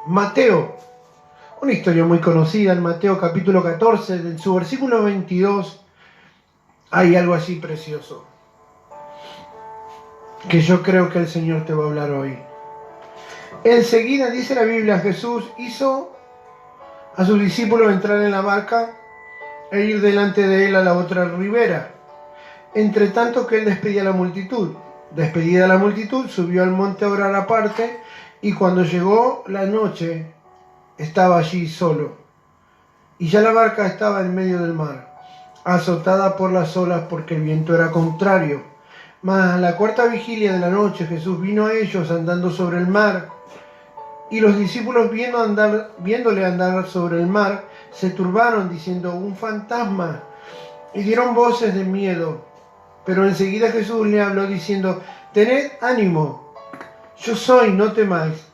Mateo, una historia muy conocida en Mateo capítulo 14, en su versículo 22, hay algo así precioso, que yo creo que el Señor te va a hablar hoy. Enseguida, dice la Biblia, Jesús hizo a sus discípulos entrar en la barca e ir delante de él a la otra ribera, entre tanto que él despedía a la multitud. Despedida la multitud, subió al monte a orar aparte, y cuando llegó la noche, estaba allí solo. Y ya la barca estaba en medio del mar, azotada por las olas porque el viento era contrario. Mas a la cuarta vigilia de la noche Jesús vino a ellos andando sobre el mar, y los discípulos viéndole andar sobre el mar, se turbaron diciendo: un fantasma, y dieron voces de miedo. Pero enseguida Jesús le habló diciendo: tened ánimo, yo soy, no temáis.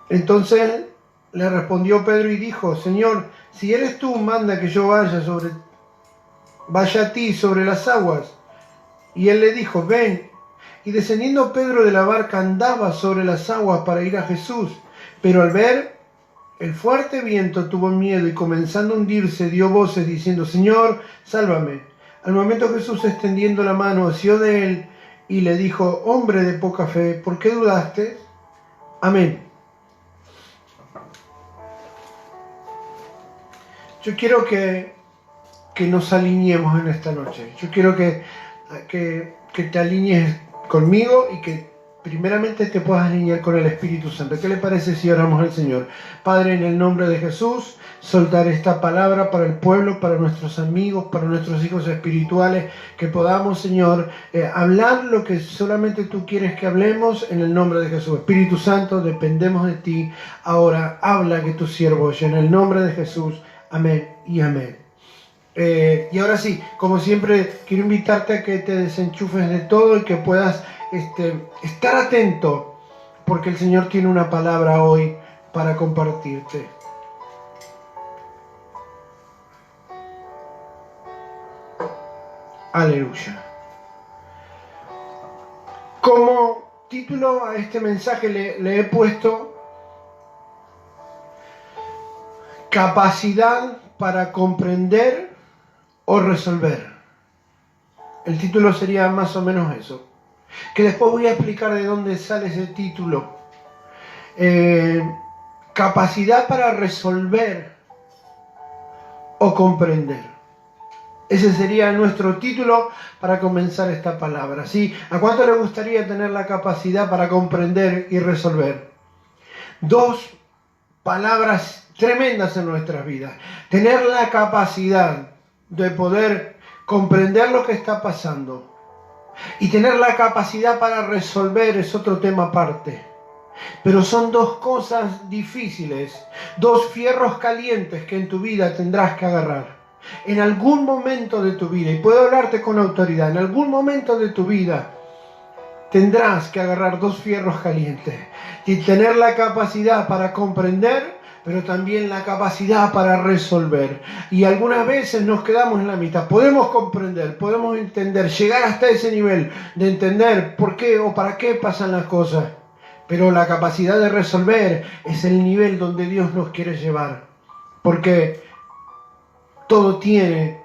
Entonces le respondió Pedro y dijo: Señor, si eres tú, manda que yo vaya a ti sobre las aguas. Y él le dijo: ven. Y descendiendo Pedro de la barca andaba sobre las aguas para ir a Jesús, pero al ver el fuerte viento tuvo miedo y comenzando a hundirse dio voces diciendo: Señor, sálvame. Al momento Jesús, extendiendo la mano, asió de él y le dijo: hombre de poca fe, ¿por qué dudaste? Amén. Yo quiero que nos alineemos en esta noche. Yo quiero que te alinees conmigo y que primeramente te puedas alinear con el Espíritu Santo. ¿Qué le parece si oramos al Señor? Padre, en el nombre de Jesús, soltar esta palabra para el pueblo, para nuestros amigos, para nuestros hijos espirituales, que podamos, Señor, hablar lo que solamente tú quieres que hablemos en el nombre de Jesús. Espíritu Santo, dependemos de ti. Ahora habla, que tu siervo oye, en el nombre de Jesús. Amén y amén. Y ahora sí, como siempre, quiero invitarte a que te desenchufes de todo y que puedas estar atento, porque el Señor tiene una palabra hoy para compartirte. Aleluya. Como título a este mensaje le he puesto: capacidad para comprender o resolver. El título sería más o menos eso, que después voy a explicar de dónde sale ese título. Capacidad para resolver o comprender. Ese sería nuestro título para comenzar esta palabra, ¿sí? ¿A cuánto le gustaría tener la capacidad para comprender y resolver? Dos palabras tremendas en nuestras vidas. Tener la capacidad de poder comprender lo que está pasando y tener la capacidad para resolver es otro tema aparte. Pero son dos cosas difíciles, dos fierros calientes que en tu vida tendrás que agarrar. En algún momento de tu vida, y puedo hablarte con autoridad, en algún momento de tu vida tendrás que agarrar dos fierros calientes y tener la capacidad para comprender, pero también la capacidad para resolver. Y algunas veces nos quedamos en la mitad. Podemos comprender, podemos entender, llegar hasta ese nivel de entender por qué o para qué pasan las cosas. Pero la capacidad de resolver es el nivel donde Dios nos quiere llevar. Porque todo tiene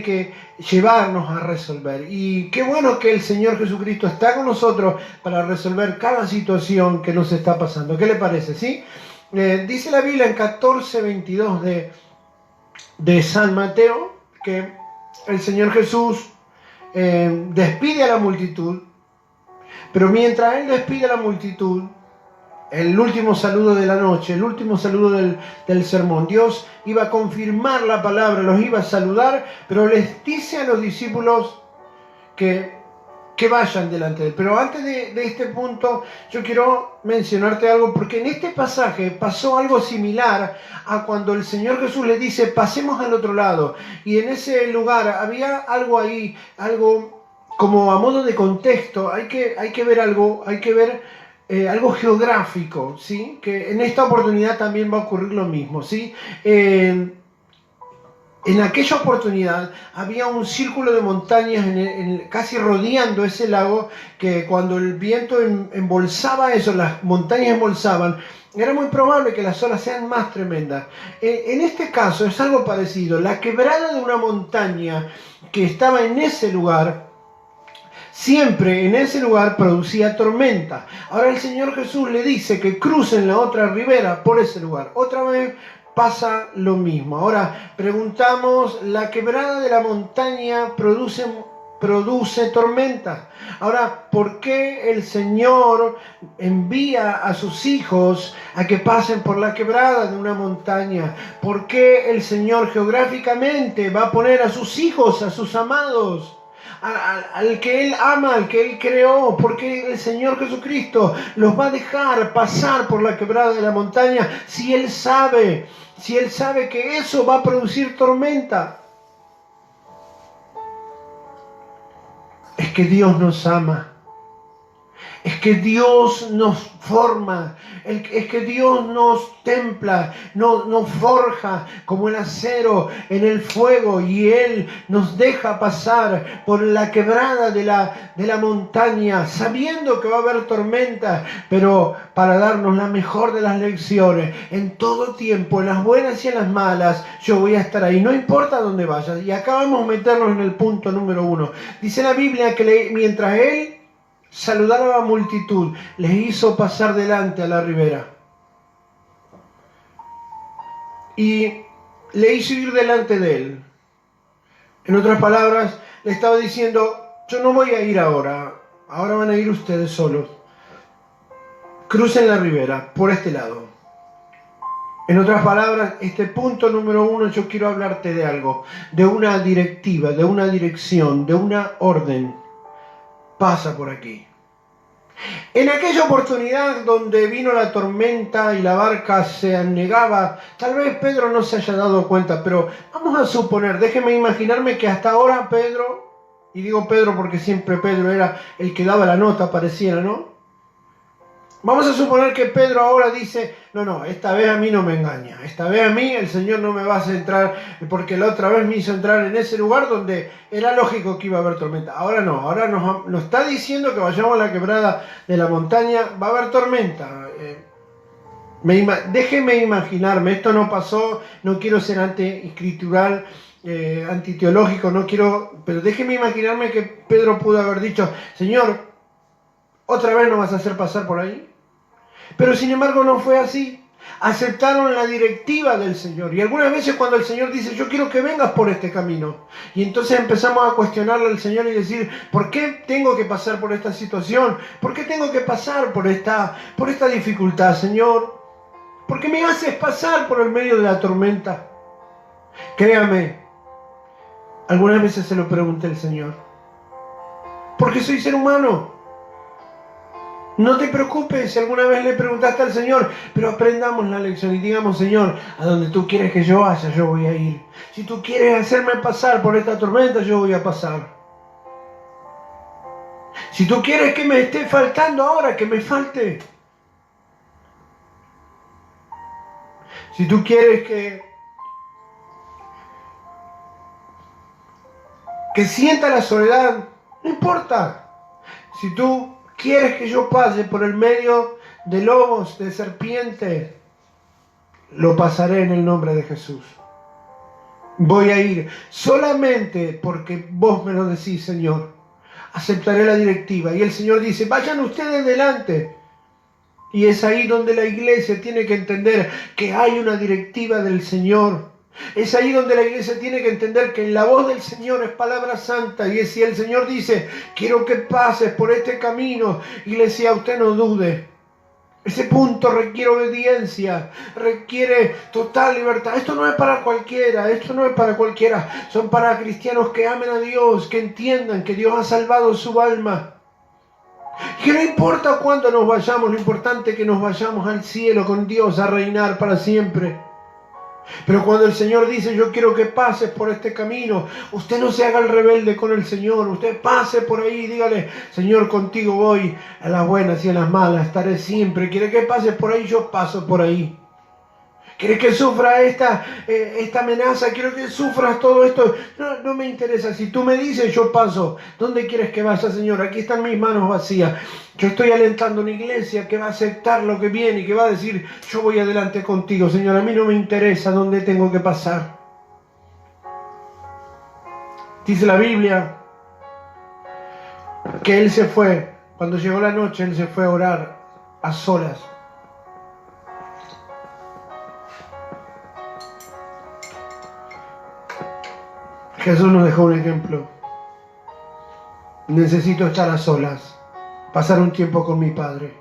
que llevarnos a resolver. Y qué bueno que el Señor Jesucristo está con nosotros para resolver cada situación que nos está pasando. ¿Qué le parece? ¿Sí? Dice la Biblia en 14:22 de San Mateo que el Señor Jesús despide a la multitud, pero mientras Él despide a la multitud, el último saludo de la noche, el último saludo del sermón, Dios iba a confirmar la palabra, los iba a saludar, pero les dice a los discípulos que vayan delante de Él. Pero antes de este punto, yo quiero mencionarte algo, porque en este pasaje pasó algo similar a cuando el Señor Jesús le dice: pasemos al otro lado. Y en ese lugar había algo ahí, algo como a modo de contexto, hay que ver algo, algo geográfico, ¿sí? Que en esta oportunidad también va a ocurrir lo mismo, ¿sí? En aquella oportunidad había un círculo de montañas casi rodeando ese lago, que cuando el viento embolsaba eso, las montañas embolsaban, era muy probable que las olas sean más tremendas. En este caso es algo parecido. La quebrada de una montaña que estaba en ese lugar, siempre en ese lugar producía tormenta. Ahora el Señor Jesús le dice que crucen la otra ribera por ese lugar. Otra vez pasa lo mismo. Ahora preguntamos, ¿la quebrada de la montaña produce tormenta? Ahora, ¿por qué el Señor envía a sus hijos a que pasen por la quebrada de una montaña? ¿Por qué el Señor geográficamente va a poner a sus hijos, a sus amados, al que Él ama, al que Él creó? Porque el Señor Jesucristo los va a dejar pasar por la quebrada de la montaña si Él sabe que eso va a producir tormenta? Es que Dios nos ama. Es que Dios nos forma, es que Dios nos templa, nos forja como el acero en el fuego, y Él nos deja pasar por la quebrada de la montaña, sabiendo que va a haber tormenta, pero para darnos la mejor de las lecciones. En todo tiempo, en las buenas y en las malas, yo voy a estar ahí, no importa dónde vayas. Y acá vamos a meternos en el punto número 1. Dice la Biblia que mientras Él saludar a la multitud, les hizo pasar delante a la ribera y le hizo ir delante de Él. En otras palabras, le estaba diciendo: yo no voy a ir ahora van a ir ustedes solos, crucen la ribera por este lado. En otras palabras, este punto número 1, yo quiero hablarte de algo, de una directiva, de una dirección, de una orden. Pasa por aquí. En aquella oportunidad donde vino la tormenta y la barca se anegaba, tal vez Pedro no se haya dado cuenta, pero vamos a suponer, déjeme imaginarme que hasta ahora Pedro, y digo Pedro porque siempre Pedro era el que daba la nota, pareciera, ¿no? Vamos a suponer que Pedro ahora dice: no, esta vez a mí no me engaña, esta vez a mí el Señor no me va a hacer entrar, porque la otra vez me hizo entrar en ese lugar donde era lógico que iba a haber tormenta. Ahora no, ahora nos está diciendo que vayamos a la quebrada de la montaña, va a haber tormenta. Déjeme imaginarme, esto no pasó, no quiero ser anti-escritural, antiteológico, no quiero, pero déjeme imaginarme que Pedro pudo haber dicho: Señor, ¿otra vez nos vas a hacer pasar por ahí? Pero sin embargo no fue así. Aceptaron la directiva del Señor. Y algunas veces cuando el Señor dice: yo quiero que vengas por este camino, y entonces empezamos a cuestionarle al Señor y decir: ¿por qué tengo que pasar por esta situación? ¿Por qué tengo que pasar por esta dificultad, Señor? ¿Por qué me haces pasar por el medio de la tormenta? Créame, algunas veces se lo pregunté al Señor, porque soy ser humano. No te preocupes si alguna vez le preguntaste al Señor, pero aprendamos la lección y digamos: Señor, a donde tú quieres que yo vaya, yo voy a ir. Si tú quieres hacerme pasar por esta tormenta, yo voy a pasar. Si tú quieres que me esté faltando ahora, que me falte. Si tú quieres que sienta la soledad, no importa. Si tú quieres que yo pase por el medio de lobos, de serpientes, lo pasaré en el nombre de Jesús. Voy a ir solamente porque vos me lo decís, Señor. Aceptaré la directiva. Y el Señor dice: vayan ustedes delante. Y es ahí donde la iglesia tiene que entender que hay una directiva del Señor. Es ahí donde la iglesia tiene que entender que la voz del Señor es palabra santa. Y es si el Señor dice: quiero que pases por este camino, iglesia, usted no dude. Ese punto requiere obediencia, requiere total libertad. Esto no es para cualquiera, Son para cristianos que amen a Dios, que entiendan que Dios ha salvado su alma. Que no importa cuándo nos vayamos, lo importante es que nos vayamos al cielo con Dios a reinar para siempre. Pero cuando el Señor dice: yo quiero que pases por este camino, usted no se haga el rebelde con el Señor. Usted pase por ahí y dígale: Señor, contigo voy, a las buenas y a las malas estaré siempre. ¿Quiere que pases por ahí? Yo paso por ahí. ¿Quieres que sufra esta amenaza? Quiero que sufras todo esto. No, no me interesa. Si tú me dices, yo paso. ¿Dónde quieres que vaya, Señor? Aquí están mis manos vacías. Yo estoy alentando una iglesia que va a aceptar lo que viene y que va a decir, yo voy adelante contigo, Señor. A mí no me interesa dónde tengo que pasar. Dice la Biblia que Él se fue. Cuando llegó la noche, Él se fue a orar a solas. Jesús nos dejó un ejemplo. Necesito estar a solas, pasar un tiempo con mi Padre.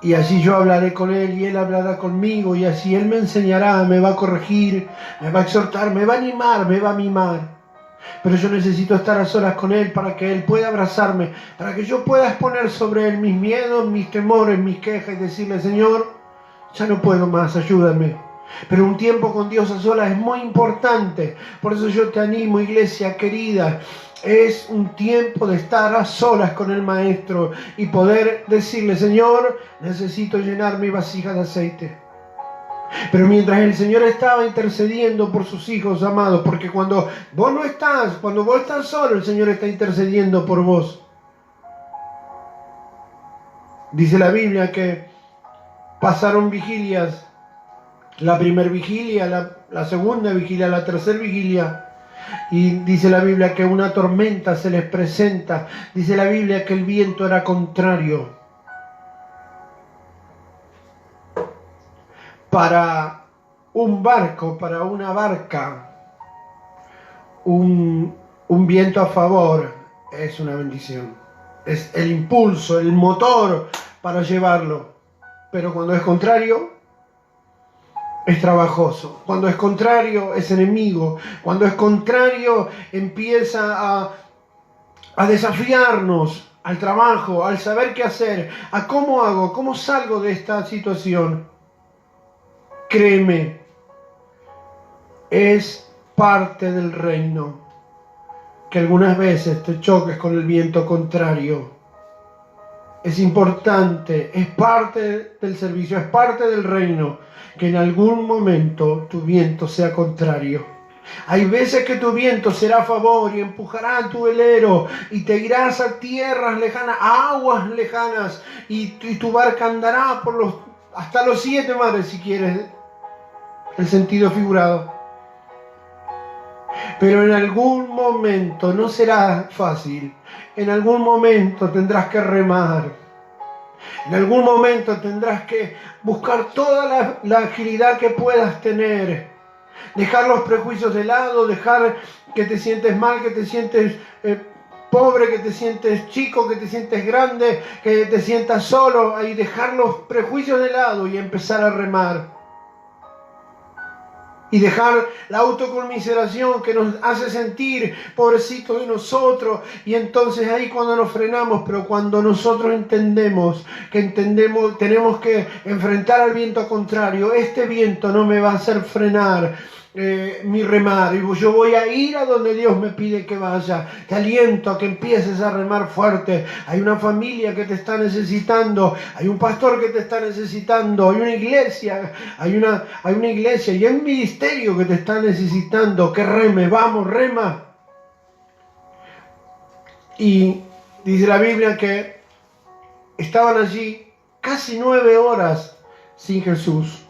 Y así yo hablaré con Él y Él hablará conmigo. Y así Él me enseñará, me va a corregir, me va a exhortar, me va a animar, me va a mimar. Pero yo necesito estar a solas con Él para que Él pueda abrazarme, para que yo pueda exponer sobre Él mis miedos, mis temores, mis quejas y decirle, Señor, ya no puedo más, ayúdame. Pero un tiempo con Dios a solas es muy importante. Por eso yo te animo, iglesia querida. Es un tiempo de estar a solas con el Maestro y poder decirle, Señor, necesito llenar mi vasija de aceite. Pero mientras el Señor estaba intercediendo por sus hijos amados, porque cuando vos no estás, cuando vos estás solo, el Señor está intercediendo por vos. Dice la Biblia que pasaron vigilias. La primera vigilia, la segunda vigilia, la tercera vigilia. Y dice la Biblia que una tormenta se les presenta. Dice la Biblia que el viento era contrario. Para un barco, para una barca, un viento a favor es una bendición. Es el impulso, el motor para llevarlo. Pero cuando es contrario, es trabajoso. Cuando es contrario, es enemigo. Cuando es contrario, empieza a desafiarnos al trabajo, al saber qué hacer, a cómo hago, cómo salgo de esta situación. Créeme, es parte del reino que algunas veces te choques con el viento contrario. Es importante, es parte del servicio, es parte del reino, que en algún momento tu viento sea contrario. Hay veces que tu viento será a favor y empujará tu velero y te irás a tierras lejanas, a aguas lejanas, y tu barca andará hasta los 7 mares, si quieres el sentido figurado. Pero en algún momento no será fácil. En algún momento tendrás que remar. En algún momento tendrás que buscar toda la agilidad que puedas tener. Dejar los prejuicios de lado, dejar que te sientes mal, que te sientes pobre, que te sientes chico, que te sientes grande, que te sientas solo. Y dejar los prejuicios de lado y empezar a remar. Y dejar la autoconmiseración que nos hace sentir pobrecitos de nosotros. Y entonces ahí cuando nos frenamos, pero cuando nosotros entendemos, tenemos que enfrentar al viento contrario. Este viento no me va a hacer frenar mi remar. Y yo voy a ir a donde Dios me pide que vaya. Te aliento a que empieces a remar fuerte. Hay una familia que te está necesitando. Hay un pastor que te está necesitando. Hay una iglesia. Hay una iglesia y un ministerio que te está necesitando. Que reme. Vamos, rema. Y dice la Biblia que estaban allí casi 9 horas sin Jesús.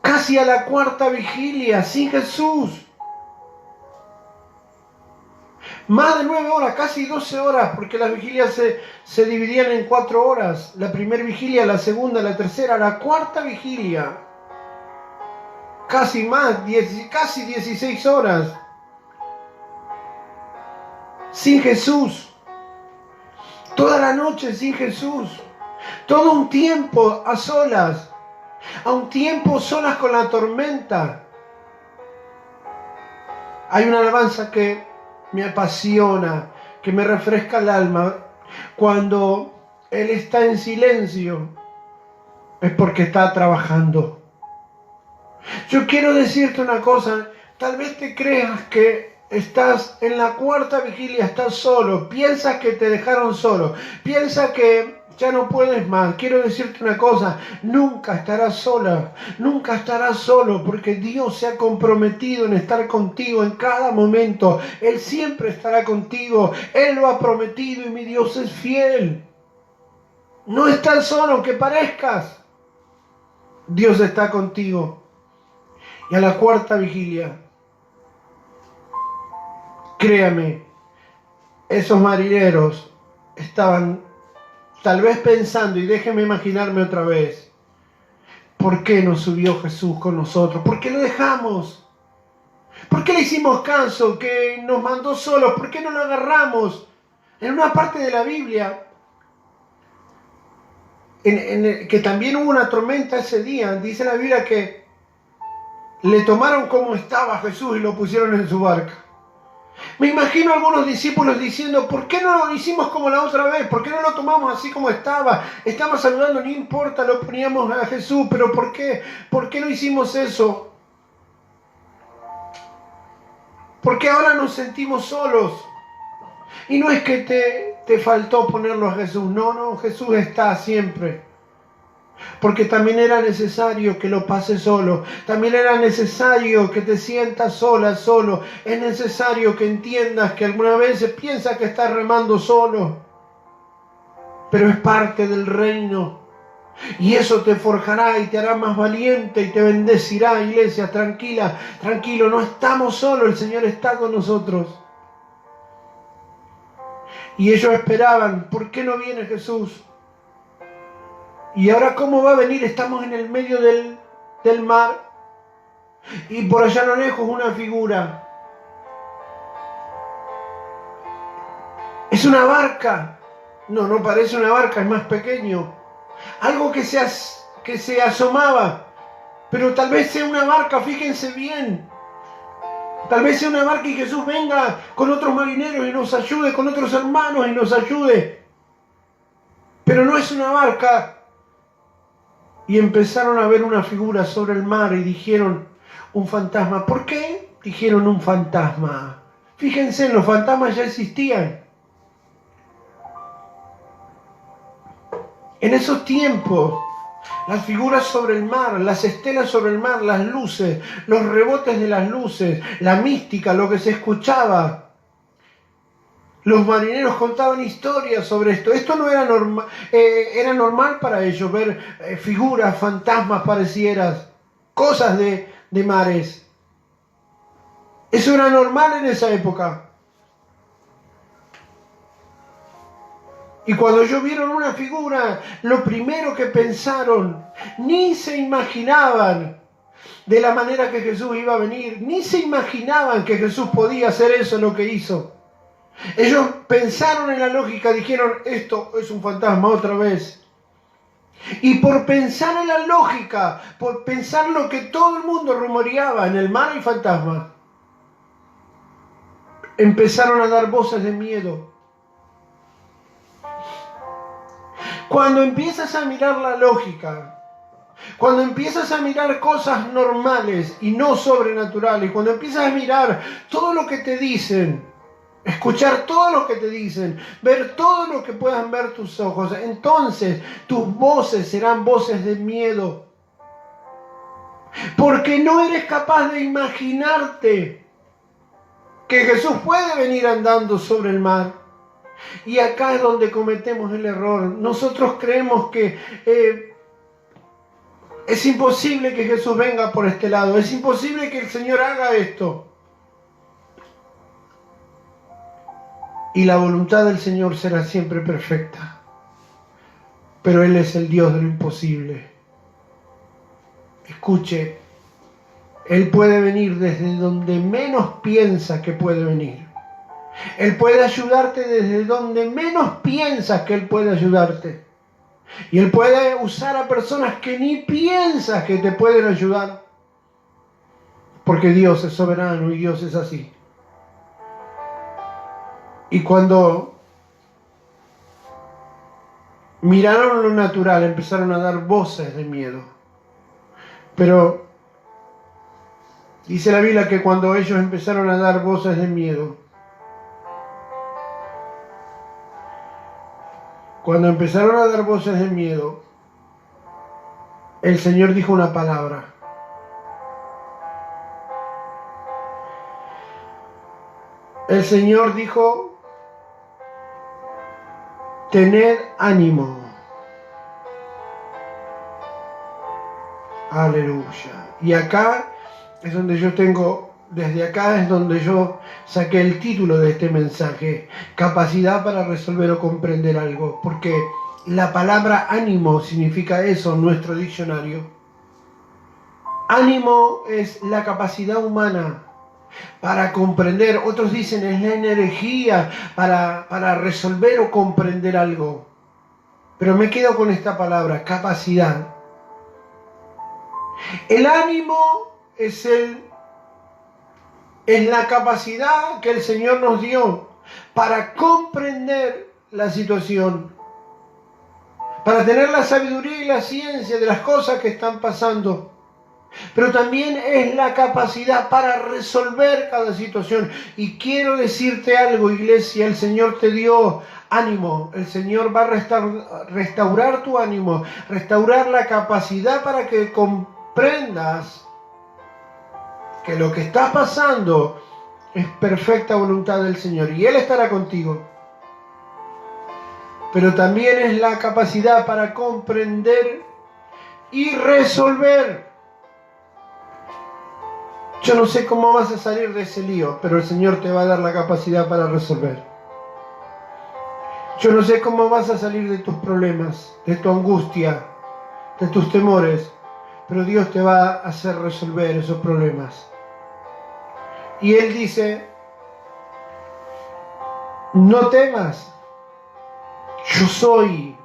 Casi a la 4ª vigilia, sin Jesús. Más de 9 horas, casi 12 horas, porque las vigilias se dividían en 4 horas. La primera vigilia, la segunda, la tercera, la 4ª vigilia. Casi más, casi 16 horas. Sin Jesús. Toda la noche sin Jesús. Todo un tiempo a solas. A un tiempo solas con la tormenta. Hay una alabanza que me apasiona, que me refresca el alma. Cuando Él está en silencio, es porque está trabajando. Yo quiero decirte una cosa, tal vez te creas que estás en la 4ª vigilia, estás solo, piensas que te dejaron solo, piensas que ya no puedes más. Quiero decirte una cosa, nunca estarás sola, nunca estarás solo, porque Dios se ha comprometido en estar contigo en cada momento. Él siempre estará contigo, Él lo ha prometido y mi Dios es fiel. No estás solo, aunque parezcas. Dios está contigo. Y a la cuarta vigilia, créame, esos marineros estaban tal vez pensando, y déjeme imaginarme otra vez, ¿por qué no subió Jesús con nosotros? ¿Por qué lo dejamos? ¿Por qué le hicimos caso que nos mandó solos? ¿Por qué no lo agarramos? En una parte de la Biblia, que también hubo una tormenta ese día, dice la Biblia que le tomaron como estaba Jesús y lo pusieron en su barca. Me imagino a algunos discípulos diciendo, ¿por qué no lo hicimos como la otra vez? ¿Por qué no lo tomamos así como estaba? Estaba saludando, no importa, lo poníamos a Jesús, pero ¿por qué? ¿Por qué no hicimos eso? ¿Por qué ahora nos sentimos solos? Y no es que te faltó ponerlo a Jesús, no, Jesús está siempre. Porque también era necesario que lo pases solo, también era necesario que te sientas sola, solo. Es necesario que entiendas que algunas veces piensas que estás remando solo, pero es parte del reino. Y eso te forjará y te hará más valiente y te bendecirá, iglesia. Tranquila, tranquilo, no estamos solos, el Señor está con nosotros. Y ellos esperaban, ¿por qué no viene Jesús? Y ahora, ¿cómo va a venir? Estamos en el medio del mar. Y por allá a lo lejos una figura. Es una barca. No parece una barca, es más pequeño. Algo que se asomaba. Pero tal vez sea una barca, fíjense bien. Tal vez sea una barca y Jesús venga con otros marineros y nos ayude, con otros hermanos y nos ayude. Pero no es una barca. Y empezaron a ver una figura sobre el mar y dijeron, un fantasma. ¿Por qué dijeron un fantasma? Fíjense, los fantasmas ya existían. En esos tiempos, las figuras sobre el mar, las estelas sobre el mar, las luces, los rebotes de las luces, la mística, lo que se escuchaba. Los marineros contaban historias sobre esto. Esto no era normal, era normal para ellos ver figuras, fantasmas parecieras, cosas de mares. Eso era normal en esa época. Y cuando ellos vieron una figura, lo primero que pensaron, ni se imaginaban de la manera que Jesús iba a venir, ni se imaginaban que Jesús podía hacer eso, lo que hizo. Ellos pensaron en la lógica, dijeron, esto es un fantasma otra vez. Y por pensar en la lógica, por pensar lo que todo el mundo rumoreaba, en el mar hay fantasmas, empezaron a dar voces de miedo. Cuando empiezas a mirar la lógica, cuando empiezas a mirar cosas normales y no sobrenaturales, cuando empiezas a mirar todo lo que te dicen, escuchar todo lo que te dicen, ver todo lo que puedan ver tus ojos, entonces tus voces serán voces de miedo. Porque no eres capaz de imaginarte que Jesús puede venir andando sobre el mar. Y acá es donde cometemos el error. Nosotros creemos que es imposible que Jesús venga por este lado. Es imposible que el Señor haga esto. Y la voluntad del Señor será siempre perfecta. Pero Él es el Dios de lo imposible. Escuche, Él puede venir desde donde menos piensas que puede venir. Él puede ayudarte desde donde menos piensas que Él puede ayudarte. Y Él puede usar a personas que ni piensas que te pueden ayudar. Porque Dios es soberano y Dios es así. Y cuando miraron lo natural, empezaron a dar voces de miedo. Pero dice la Biblia que cuando ellos empezaron a dar voces de miedo, Cuando empezaron a dar voces de miedo, el Señor dijo una palabra. El Señor dijo: tened ánimo. Aleluya. Y acá es donde yo tengo, desde acá es donde yo saqué el título de este mensaje: capacidad para resolver o comprender algo. Porque la palabra ánimo significa eso en nuestro diccionario. Ánimo es la capacidad humana para comprender. Otros dicen es la energía para resolver o comprender algo. Pero me quedo con esta palabra: capacidad. El ánimo es la capacidad que el Señor nos dio para comprender la situación, para tener la sabiduría y la ciencia de las cosas que están pasando. Pero también es la capacidad para resolver cada situación. Y quiero decirte algo, iglesia: el Señor te dio ánimo. El Señor va a restaurar tu ánimo, restaurar la capacidad para que comprendas que lo que está pasando es perfecta voluntad del Señor y Él estará contigo. Pero también es la capacidad para comprender y resolver. Yo no sé cómo vas a salir de ese lío, pero el Señor te va a dar la capacidad para resolver. Yo no sé cómo vas a salir de tus problemas, de tu angustia, de tus temores, pero Dios te va a hacer resolver esos problemas. Y Él dice: no temas, yo soy.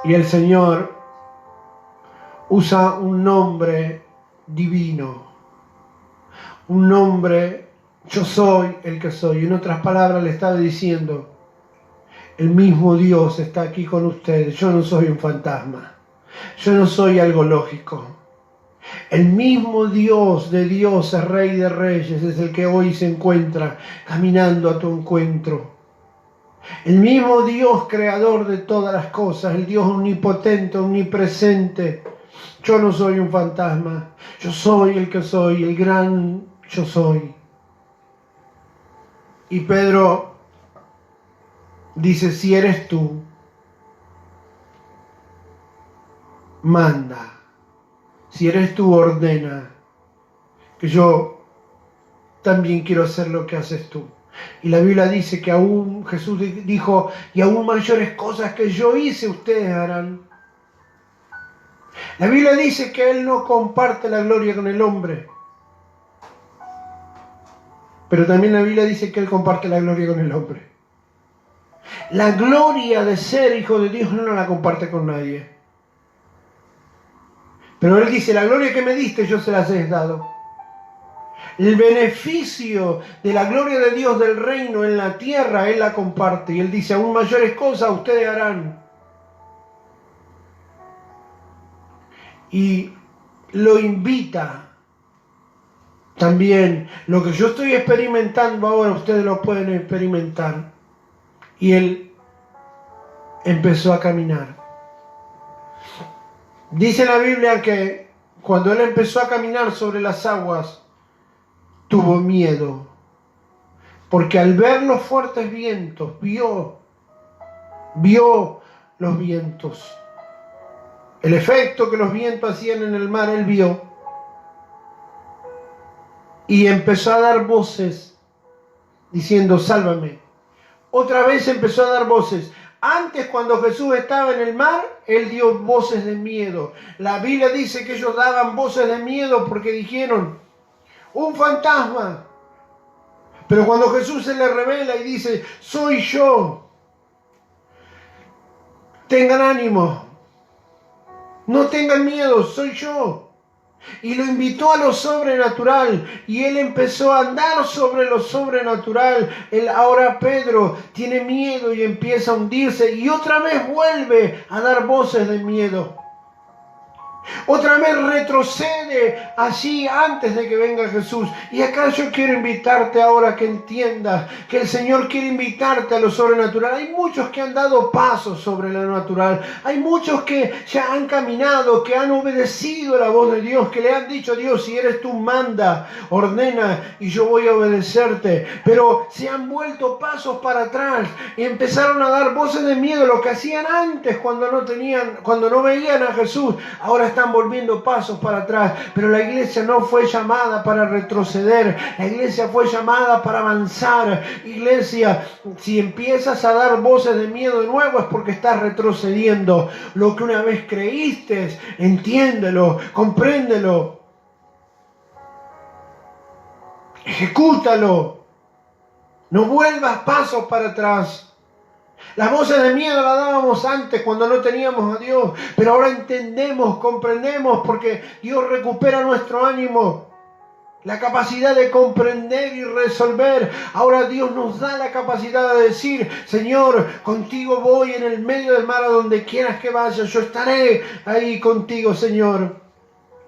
Y el Señor usa un nombre divino, un nombre: yo soy el que soy. En otras palabras, le estaba diciendo: el mismo Dios está aquí con ustedes. Yo no soy un fantasma, yo no soy algo lógico. El mismo Dios de dioses, Rey de reyes, es el que hoy se encuentra caminando a tu encuentro. El mismo Dios creador de todas las cosas, el Dios omnipotente, omnipresente. Yo no soy un fantasma, yo soy el que soy, el gran yo soy. Y Pedro dice: si eres tú, manda. Si eres tú, ordena, que yo también quiero hacer lo que haces tú. Y la Biblia dice que aún Jesús dijo: y aún mayores cosas que yo hice, ustedes harán. La Biblia dice que Él no comparte la gloria con el hombre. Pero también la Biblia dice que Él comparte la gloria con el hombre. La gloria de ser hijo de Dios no la comparte con nadie. Pero Él dice: la gloria que me diste yo se las he dado. El beneficio de la gloria de Dios del reino en la tierra Él la comparte. Y Él dice: aún mayores cosas ustedes harán. Y lo invita también. Lo que yo estoy experimentando ahora, ustedes lo pueden experimentar. Y Él empezó a caminar. Dice la Biblia que cuando Él empezó a caminar sobre las aguas, tuvo miedo. Porque al ver los fuertes vientos, vio los vientos. El efecto que los vientos hacían en el mar, Él vio. Y empezó a dar voces diciendo: sálvame. Otra vez empezó a dar voces. Antes, cuando Jesús estaba en el mar, Él dio voces de miedo. La Biblia dice que ellos daban voces de miedo porque dijeron: un fantasma. Pero cuando Jesús se le revela y dice: soy yo, tengan ánimo, no tengan miedo, soy yo. Y lo invitó a lo sobrenatural, y Él empezó a andar sobre lo sobrenatural. Ahora Pedro tiene miedo y empieza a hundirse, y otra vez vuelve a dar voces de miedo. Otra vez retrocede allí antes de que venga Jesús. Y acá yo quiero invitarte ahora que entiendas que el Señor quiere invitarte a lo sobrenatural. Hay muchos que han dado pasos sobre lo natural. Hay muchos que ya han caminado, que han obedecido la voz de Dios, que le han dicho a Dios, si eres tú, manda, ordena y yo voy a obedecerte. Pero se han vuelto pasos para atrás y empezaron a dar voces de miedo, lo que hacían antes cuando no veían a Jesús. Ahora están volviendo pasos para atrás, pero la iglesia no fue llamada para retroceder, la iglesia fue llamada para avanzar. Iglesia, si empiezas a dar voces de miedo de nuevo es porque estás retrocediendo. Lo que una vez creíste, entiéndelo, compréndelo, ejecútalo, no vuelvas pasos para atrás. Las voces de miedo las dábamos antes cuando no teníamos a Dios, pero ahora entendemos, comprendemos, porque Dios recupera nuestro ánimo, la capacidad de comprender y resolver. Ahora Dios nos da la capacidad de decir, Señor, contigo voy en el medio del mar, a donde quieras que vayas, yo estaré ahí contigo, Señor.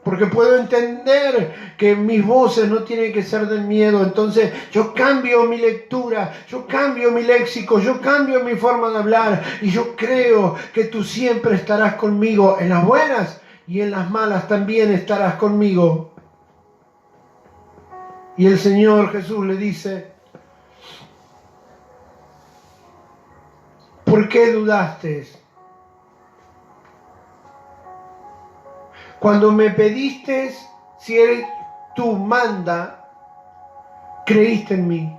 Porque puedo entender que mis voces no tienen que ser del miedo. Entonces yo cambio mi lectura, yo cambio mi léxico, yo cambio mi forma de hablar. Y yo creo que tú siempre estarás conmigo. En las buenas y en las malas también estarás conmigo. Y el Señor Jesús le dice, ¿por qué dudaste? Cuando me pediste, si eres tú, manda, creíste en mí.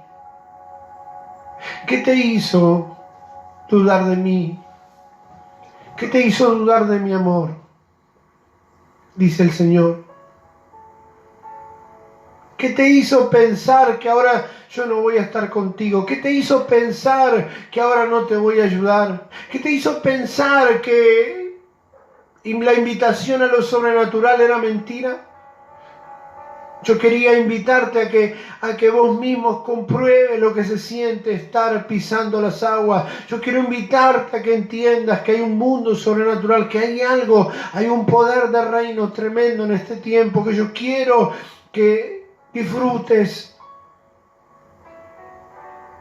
¿Qué te hizo dudar de mí? ¿Qué te hizo dudar de mi amor? Dice el Señor. ¿Qué te hizo pensar que ahora yo no voy a estar contigo? ¿Qué te hizo pensar que ahora no te voy a ayudar? ¿Qué te hizo pensar que la invitación a lo sobrenatural era mentira? Yo quería invitarte a que vos mismos compruebes lo que se siente estar pisando las aguas. Yo quiero invitarte a que entiendas que hay un mundo sobrenatural, que hay algo, hay un poder de reino tremendo en este tiempo, que yo quiero que disfrutes.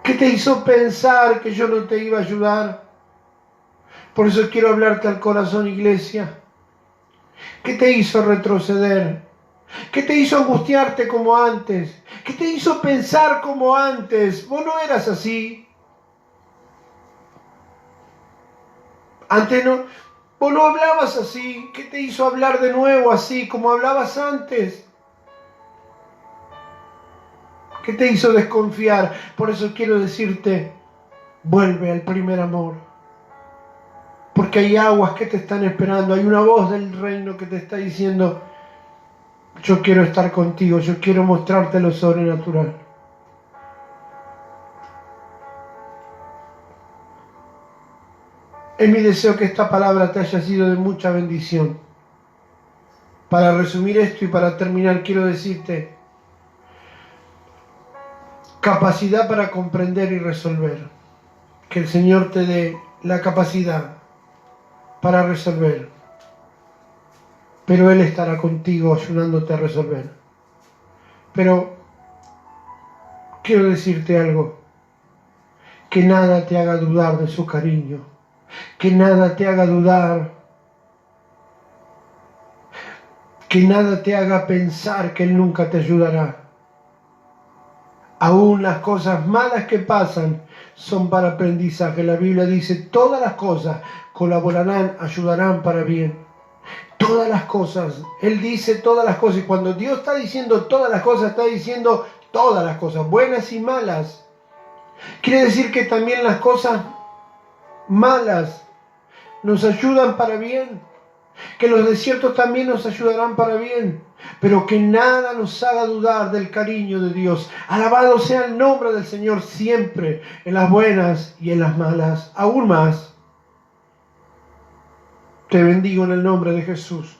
¿Qué te hizo pensar que yo no te iba a ayudar? Por eso quiero hablarte al corazón, iglesia. ¿Qué te hizo retroceder? ¿Qué te hizo angustiarte como antes? ¿Qué te hizo pensar como antes? Vos no eras así. Antes no, vos no hablabas así. ¿Qué te hizo hablar de nuevo así como hablabas antes? ¿Qué te hizo desconfiar? Por eso quiero decirte, vuelve al primer amor. Porque hay aguas que te están esperando, hay una voz del reino que te está diciendo, yo quiero estar contigo, yo quiero mostrarte lo sobrenatural. Es mi deseo que esta palabra te haya sido de mucha bendición. Para resumir esto y para terminar, quiero decirte, capacidad para comprender y resolver. Que el Señor te dé la capacidad para resolver. Pero Él estará contigo ayudándote a resolver. Pero quiero decirte algo. Que nada te haga dudar de su cariño. Que nada te haga dudar. Que nada te haga pensar que Él nunca te ayudará. Aún las cosas malas que pasan son para aprendizaje. La Biblia dice, todas las cosas colaborarán, ayudarán para bien. Todas las cosas. Él dice todas las cosas. Y cuando Dios está diciendo todas las cosas, está diciendo todas las cosas, buenas y malas. Quiere decir que también las cosas malas nos ayudan para bien. Que los desiertos también nos ayudarán para bien. Pero que nada nos haga dudar del cariño de Dios. Alabado sea el nombre del Señor siempre, en las buenas y en las malas, aún más. Te bendigo en el nombre de Jesús.